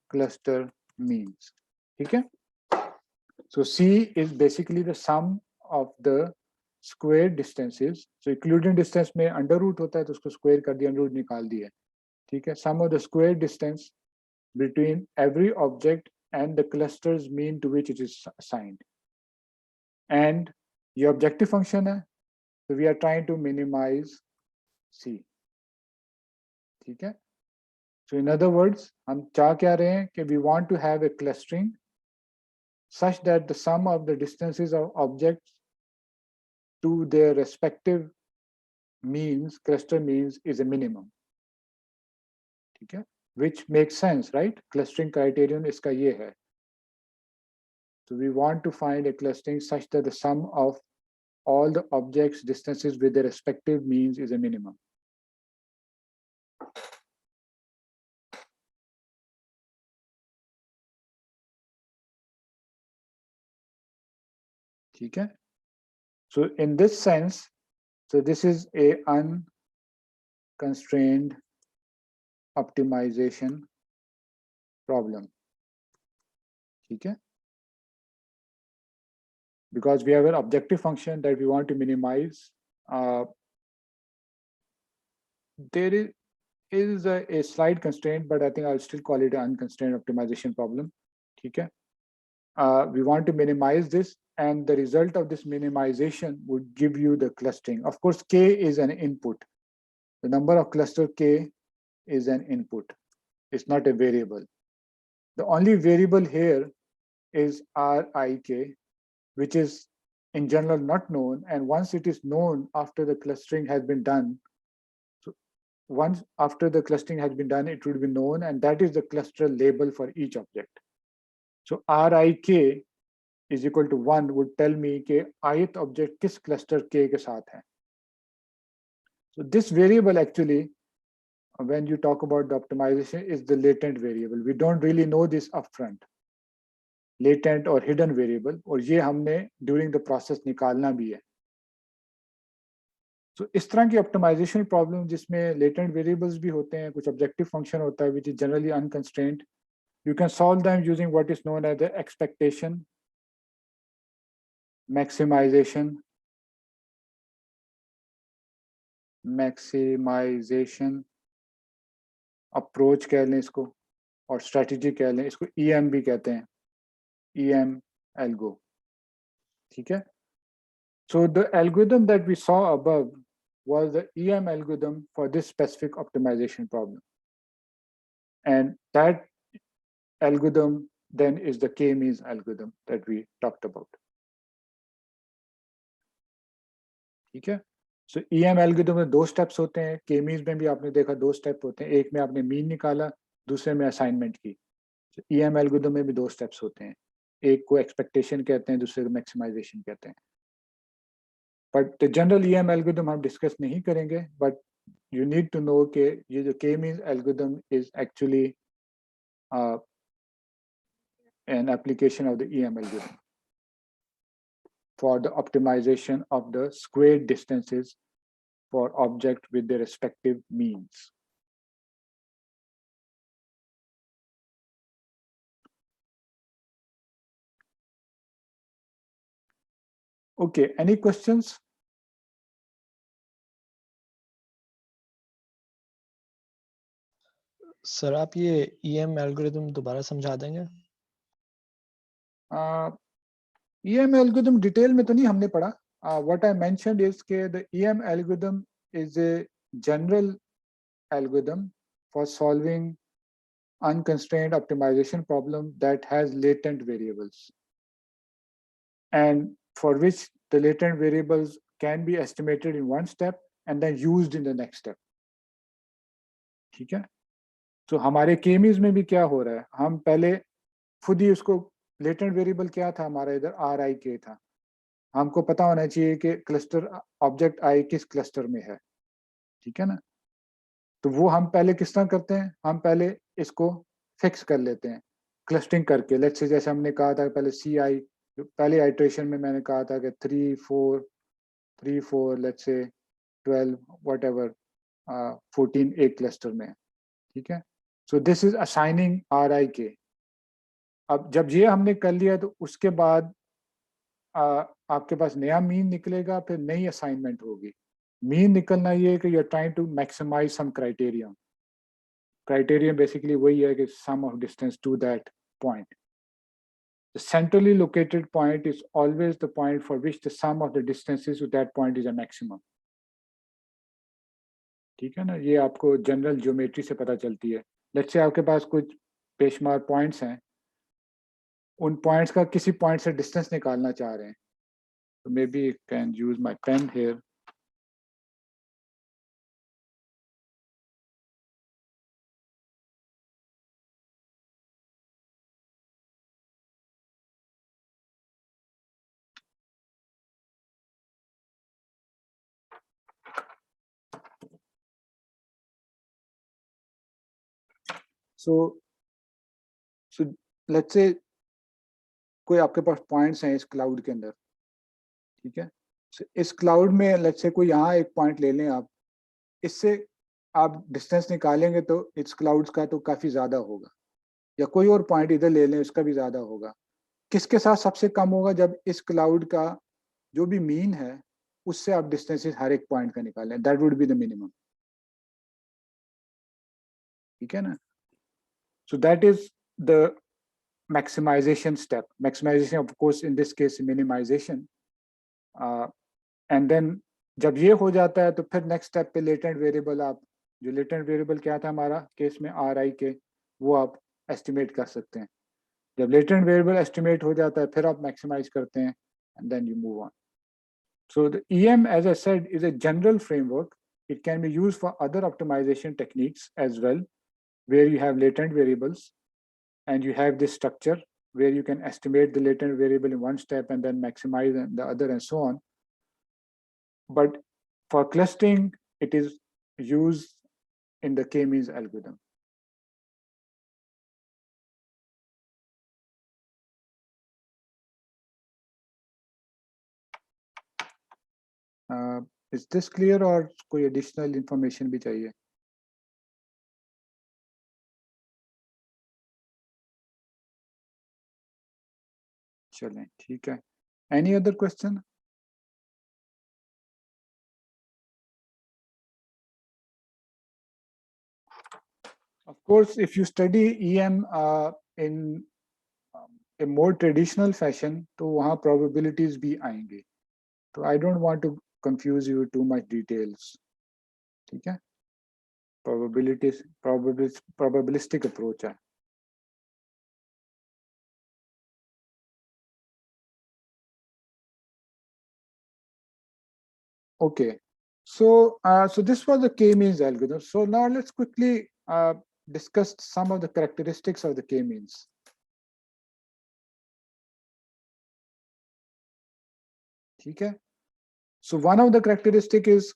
cluster means. Okay? So C is basically the sum of the square distances. So Euclidean distance में under root होता है तो उसको square कर दिया, under root निकाल दिया. ठीक है? Sum of the square distance between every object and the cluster's mean to which it is assigned. And your objective function है, so we are trying to minimize C. ठीक है? So in other words, हम चाह क्या रहे हैं कि we want to have a clustering such that the sum of the distances of objects to their respective means, cluster means, is a minimum. ठीक है? Which makes sense, right? Clustering criterion इसका ये है. So we want to find a clustering such that the sum of all the objects' distances with their respective means is a minimum. ठीक है? So in this sense, so this is a unconstrained optimization problem. ठीक है? Because we have an objective function that we want to minimize. There is a slight constraint, but I think I'll still call it an unconstrained optimization problem. ठीक है? We want to minimize this, and the result of this minimization would give you the clustering. Of course, K is an input. The number of cluster K is an input. It's not a variable. The only variable here is Rik, which is in general not known. And once it is known after the clustering has been done, so once after the clustering has been done, it would be known, and that is the cluster label for each object. So Rik is equal to 1 would tell me कि ith object किस cluster K के साथ है. So this variable actually, when you talk about the optimization, is the latent variable. We don't really know this upfront. Latent or hidden variable, और ये हमने during the process निकालना भी है. So इस तरह की optimization problem जिसमें latent variables भी होते हैं, कुछ objective function होता है which is generally unconstrained, you can solve them using what is known as the expectation maximization approach कह लें इसको, और स्ट्रेटजी कह लें, इसको EM भी कहते हैं, EM algo. ठीक है? So the algorithm that we saw above was the EM algorithm for this specific optimization problem, and that algorithm then is the K-means algorithm that we talked about. ठीक है? So EM algorithm में 2 steps होते हैं, K-means में भी आपने देखा 2 step होते हैं, एक में आपने मीन निकाला, दूसरे में असाइनमेंट की. So EM algorithm में भी 2 steps होते हैं, एक को एक्सपेक्टेशन कहते हैं, दूसरे को मैक्सिमाइजेशन कहते हैं. But the general EM algorithm हम डिस्कस नहीं करेंगे, but you need to know कि ये जो K-means algorithm is actually an application of the EM algorithm for the optimization of the squared distances for object with their respective means. Okay, any questions? Sir आप ये EM algorithm दोबारा समझा देंगे? EM algorithm detail में तो नहीं हमने पढ़ा. What I mentioned is कि the EM algorithm is a general algorithm for solving unconstrained optimization problem that has latent variables, and for which the latent variables can be estimated in one step and then used in the next step. ठीक है? तो हमारे K-means में भी क्या हो रहा है, हम पहले खुद ही उसको latent variable क्या था हमारा, इधर Rik था, हमको पता होना चाहिए कि क्लस्टर ऑब्जेक्ट I किस क्लस्टर में है. ठीक है ना? तो वो हम पहले किस तरह करते हैं, हम पहले इसको फिक्स कर लेते हैं क्लस्टरिंग करके. लेट्स से जैसे हमने कहा था पहले CI, पहले आइट्रेशन में मैंने कहा था कि 3 4 लेट्स से 12 व्हाटएवर 14 एक क्लस्टर में. ठीक है? So this is assigning Rik. अब जब ये हमने कर लिया तो उसके बाद आपके पास नया मीन निकलेगा, फिर नई असाइनमेंट होगी. मीन निकलना ये है कि you are trying to maximise some criterion. Criterion basically वही है कि some of distance to that point. The centrally located point is always the point for which the sum of the distances to that point is a maximum. ठीक है ना? ये आपको general geometry से पता चलती है. लेट्स से आपके पास कुछ बेशुमार पॉइंट्स हैं, उन पॉइंट्स का किसी पॉइंट से डिस्टेंस निकालना चाह रहे हैं, तो maybe can use my pen here. So let's say कोई आपके पास पॉइंट्स हैं इस क्लाउड के अंदर, ठीक है. So, इस क्लाउड में लेट्स से कोई यहाँ एक पॉइंट ले लें आप, इससे आप डिस्टेंस निकालेंगे तो इस क्लाउड्स का तो काफी ज्यादा होगा, या कोई और पॉइंट इधर ले लें उसका भी ज्यादा होगा. किसके साथ सबसे कम होगा? जब इस क्लाउड का जो भी मीन है उससे आप डिस्टेंसेस हर एक पॉइंट का निकालें, that would be the minimum. ठीक है ना. So that is the maximization step. Maximization, of course, in this case, minimization. And then जब ये हो जाता है तो फिर नेक्स्ट स्टेप पे लेटेंट वेरिएबल, आप जो लेटेंट वेरिएबल क्या था हमारा केस में RI के, वो आप एस्टिमेट कर सकते हैं. जब लेटेंट वेरिएबल एस्टिमेट हो जाता है फिर आप मैक्सिमाइज करते हैं, and then you move on. So the EM, as I said, is a general framework. It can be used for other optimization techniques as well, where you have latent variables and you have this structure where you can estimate the latent variable in one step and then maximize in the other and so on. But for clustering, it is used in the k-means algorithm. Is this clear or कोई additional information भी चाहिए? चलें, ठीक है. Any other question? Of course, if you study EM in a more traditional fashion, तो वहाँ probabilities भी आएंगे. तो I don't want to confuse you too much details. ठीक है? Probabilistic approach है. Okay. So this was the k-means algorithm. So now let's quickly discuss some of the characteristics of the k-means. Okay. So one of the characteristic is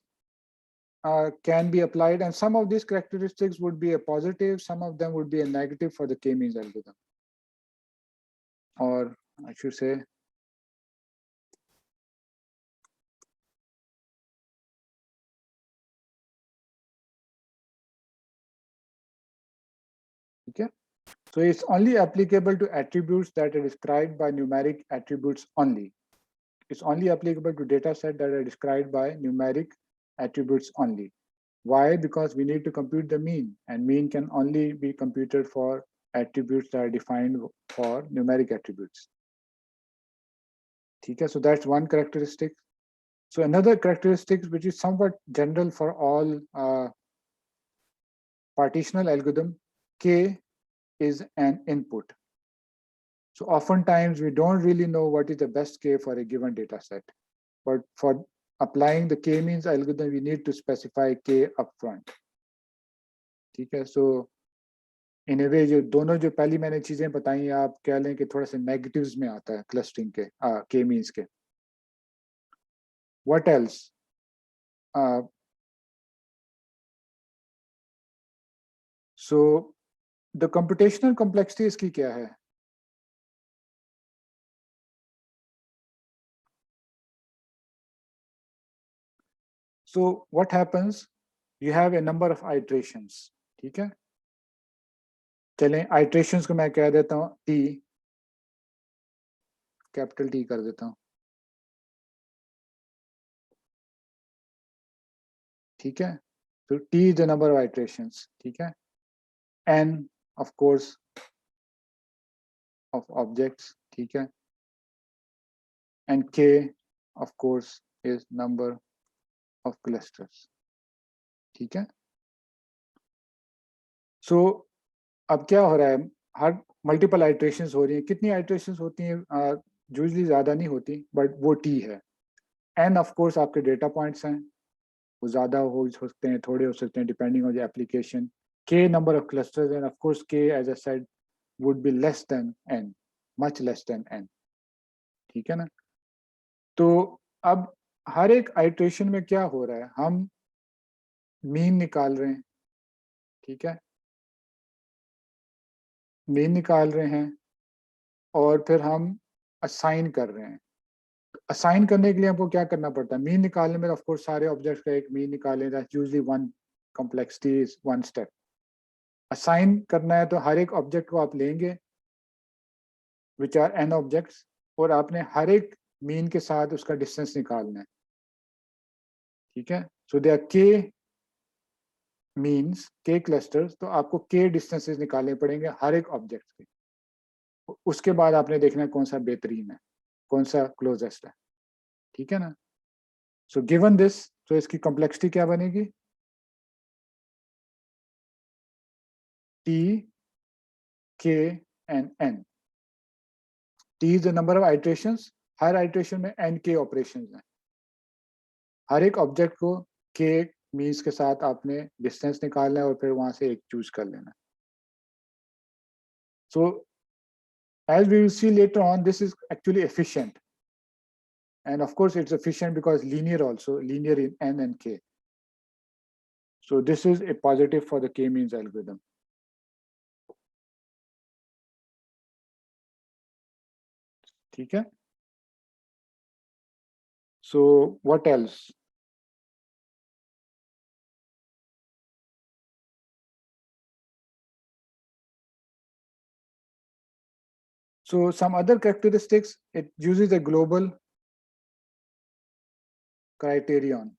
can be applied, and some of these characteristics would be a positive, some of them would be a negative for the k-means algorithm. Or I should say, okay. So it's only applicable to attributes that are described by numeric attributes only. It's only applicable to data set that are described by numeric attributes only. Why? Because we need to compute the mean, and mean can only be computed for attributes that are defined for numeric attributes. Okay, so that's one characteristic. So another characteristic, which is somewhat general for all partitional algorithm, K is an input. So oftentimes we don't really know what is the best K for a given data set, but for applying the k-means algorithm, we need to specify K upfront. ठीक है. So in a way, जो दोनों जो पहली मैंने चीजें बताई आप कह लें कि थोड़ा सा negatives में आता है clustering के k-means के. What else? So the computational complexity इसकी क्या है? So what happens? You have a number of iterations. ठीक है. चलें iterations को मैं कह देता हूँ T, capital T कर देता हूँ. ठीक है. So T is the number of iterations. ठीक है. N, of course, of objects. ठीक है. And K, of course, is number of clusters. ठीक है. So अब क्या हो रहा है, हर मल्टीपल आइट्रेशंस हो रही हैं। कितनी आइट्रेशंस होती हैं? यूजली ज़्यादा नहीं होती, बट वो टी है। एन ऑफ कोर्स आपके डेटा पॉइंट्स हैं, वो ज़्यादा हो सकते हैं, थोड़े हो सकते हैं, depending on the application. K number of clusters and of course K as I said would be less than N, much less than N. ठीक है ना? तो अब हर एक आइट्रेशन में क्या हो रहा है, हम मीन निकाल रहे हैं। ठीक है, मीन निकाल रहे हैं और फिर हम असाइन कर रहे हैं। असाइन करने के लिए हमको क्या करना पड़ता है? मीन निकालने में ऑफ कोर्स सारे ऑब्जेक्ट्स का एक मीन निकालें, that's usually one complexity is one step. Assign करना है तो हर एक ऑब्जेक्ट को आप लेंगे विच आर एन ऑब्जेक्ट्स, और आपने हर एक मीन के साथ उसका डिस्टेंस निकालना है। ठीक है, सो दे आर के मीन्स, के क्लस्टर्स, तो आपको के डिस्टेंसेस निकालने पड़ेंगे हर एक ऑब्जेक्ट के। उसके बाद आपने देखना है कौन सा बेहतरीन है, कौन सा क्लोजेस्ट है। ठीक है ना? सो गिवन दिस, तो इसकी कॉम्प्लेक्सिटी क्या बनेगी? T, K and N. T is the number of iterations. Her iteration में N के ऑपरेशंस हैं। हर एक ऑब्जेक्ट को K मीन्स के साथ आपने डिस्टेंस निकालना है और फिर वहां से एक चूज कर लेना है। So as we will see later on, this is actually efficient, and of course it's efficient because linear also, linear in N and K. So this is a positive for the K means algorithm. ठीक है? So what else? So some other characteristics, it uses a global criterion.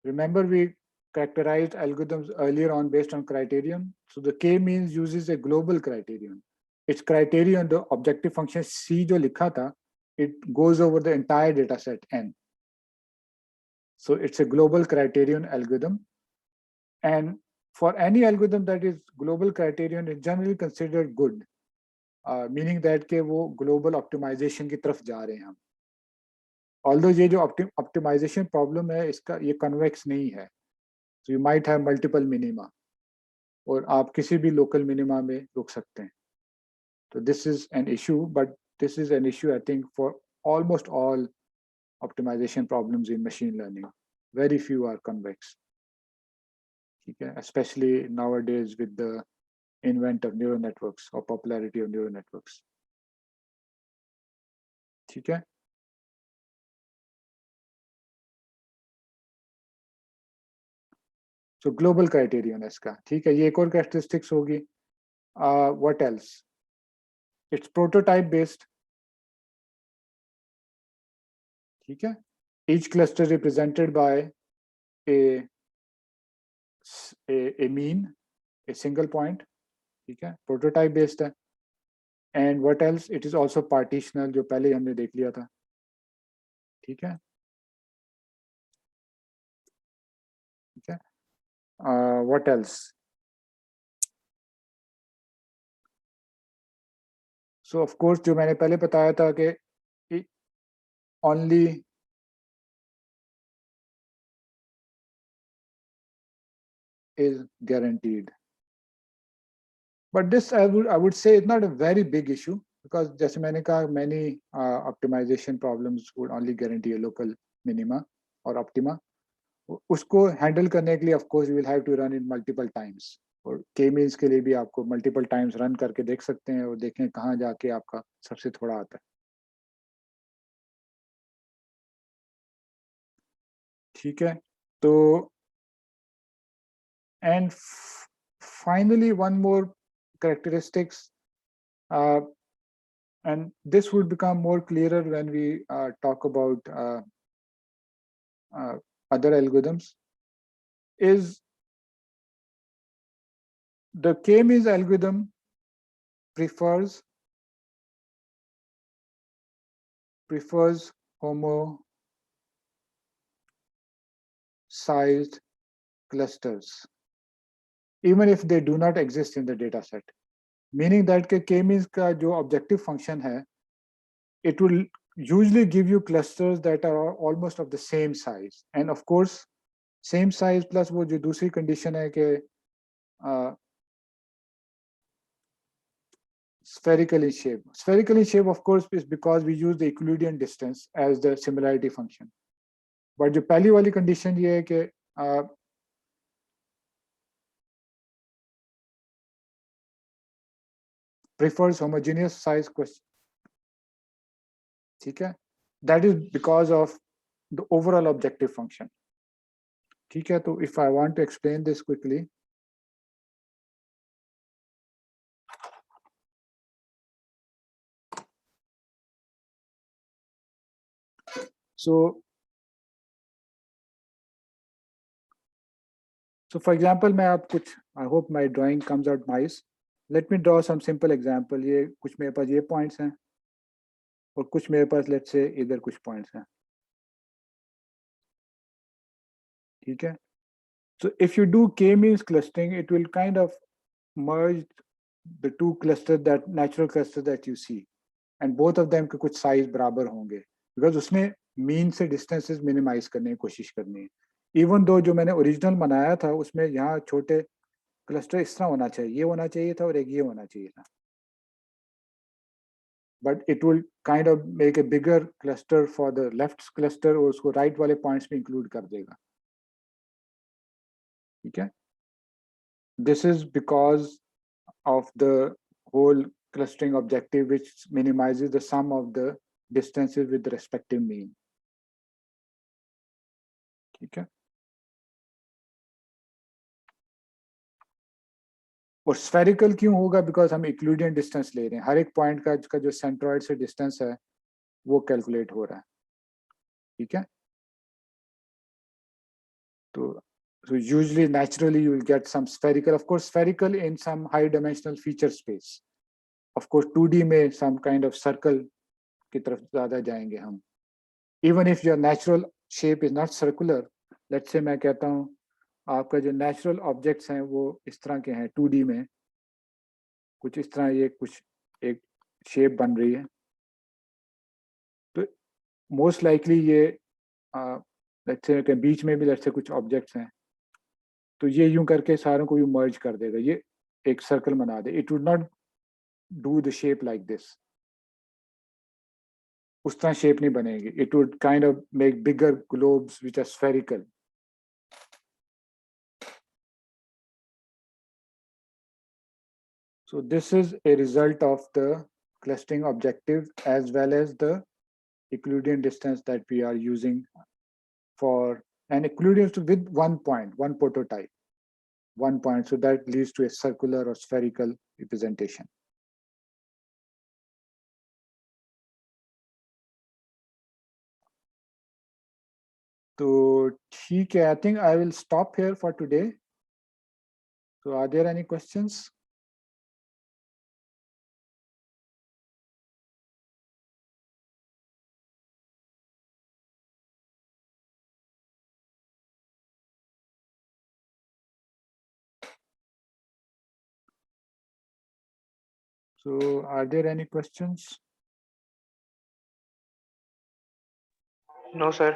Remember, we characterized algorithms earlier on based on criterion. So the k-means uses a global criterion. Its criterion, the objective function c जो लिखा था, it goes over the entire data set n. So it's a global criterion algorithm. And for any algorithm that is global criterion is generally considered good, meaning that के वो global optimization की तरफ जा रहे हैं हम। Although ये जो optimization problem है, इसका ये convex नहीं है. So you might have multiple minima, और आप किसी भी local minima में रुक सकते हैं. So this is an issue, but this is an issue I think for almost all optimization problems in machine learning. Very few are convex. Okay, especially nowadays with the invent of neural networks or popularity of neural networks. ठीक है? So global criterion है इसका. ठीक है, ये एक और characteristics होगी. What else? It's prototype based. ठीक है? Each cluster represented by a mean, a single point. ठीक है? Prototype based है. And what else? It is also partitional, जो पहले हमने देख लिया था. ठीक है? ठीक है? What else? So of course जो मैंने पहले बताया था कि only is guaranteed. But this I would say is not a very big issue, because जैसे मैंने कहा, many optimization problems would only guarantee a local minima or optima. उसको handle करने के लिए of course you will have to run in multiple times. और k means के लिए भी आपको multiple times run करके देख सकते हैं और देखें कहाँ जाके आपका सबसे थोड़ा आता है. ठीक है? तो and finally one more characteristics, and this will become more clearer when we talk about other algorithms, is the k-means algorithm prefers homo-sized clusters. even if they do not exist in the data set. Meaning that के k-means का जो objective function है, it will usually give you clusters that are almost of the same size. And of course, same size plus वो जो दूसरी condition है कि spherical in shape. Spherical in shape, of course, is because we use the Euclidean distance as the similarity function. But जो पहली वाली condition ये है कि prefers homogeneous size question. ठीक है? That is because of the overall objective function. ठीक है? तो if I want to explain this quickly, so for example, मैं आप कुछ, I hope my drawing comes out nice. Let me draw some simple example. ये कुछ मेरे पास ये points हैं और कुछ मेरे पास let's say इधर कुछ points हैं. ठीक है? So if you do k-means clustering, it will kind of merge the two clusters, that natural clusters that you see, and both of them के कुछ size बराबर होंगे, because उसने mean से distances minimize करने की कोशिश करनी है. Even though जो मैंने original बनाया था उसमें यहाँ छोटे cluster इस तरह होना चाहिए, ये होना चाहिए था और एक ये होना चाहिए था. But it will kind of make a bigger cluster for the left cluster और उसको right वाले points में include कर देगा. ठीक है? This is because of the whole clustering objective, which minimizes the sum of the distances with the respective mean. ठीक है? और spherical क्यों होगा? Because हम Euclidean distance ले रहे हैं. हर एक point का जो centroid से distance है, वो calculate हो रहा है. ठीक है? तो so usually naturally you will get some spherical, of course spherical in some high dimensional feature space. Of course 2D में some kind of circle की तरफ ज़्यादा जाएंगे हम. Even if your natural shape is not circular, let's say मैं कहता हूँ आपका जो natural objects हैं वो इस तरह के हैं 2D में, कुछ इस तरह ये कुछ एक shape बन रही है, तो most likely ये let's say के बीच में भी let's say कुछ objects हैं, तो ये यूं करके सारों को भी merge कर देगा, ये एक circle बना दे. It would not do the shape like this. उस तरह shape नहीं बनेगी. It would kind of make bigger globes which are spherical. So this is a result of the clustering objective as well as the Euclidean distance that we are using for an Euclidean with 1 point, one prototype, 1 point. So that leads to a circular or spherical representation. So ठीक है, I think I will stop here for today. So are there any questions? So are there any questions? No, sir.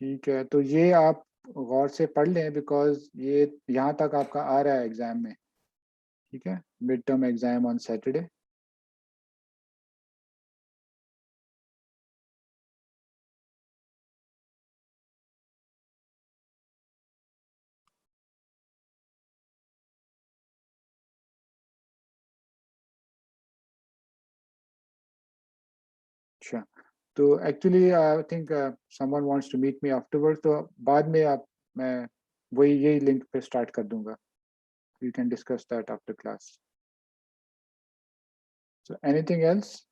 ठीक है, तो ये आप गौर से पढ़ लें बिकॉज ये यहाँ तक आपका आ रहा है एग्जाम में. ठीक है, mid term exam on Saturday. अच्छा, तो actually I think someone wants to meet me afterward, तो बाद में आप मैं वही यही लिंक पे स्टार्ट कर दूंगा. You can discuss that after class. So anything else?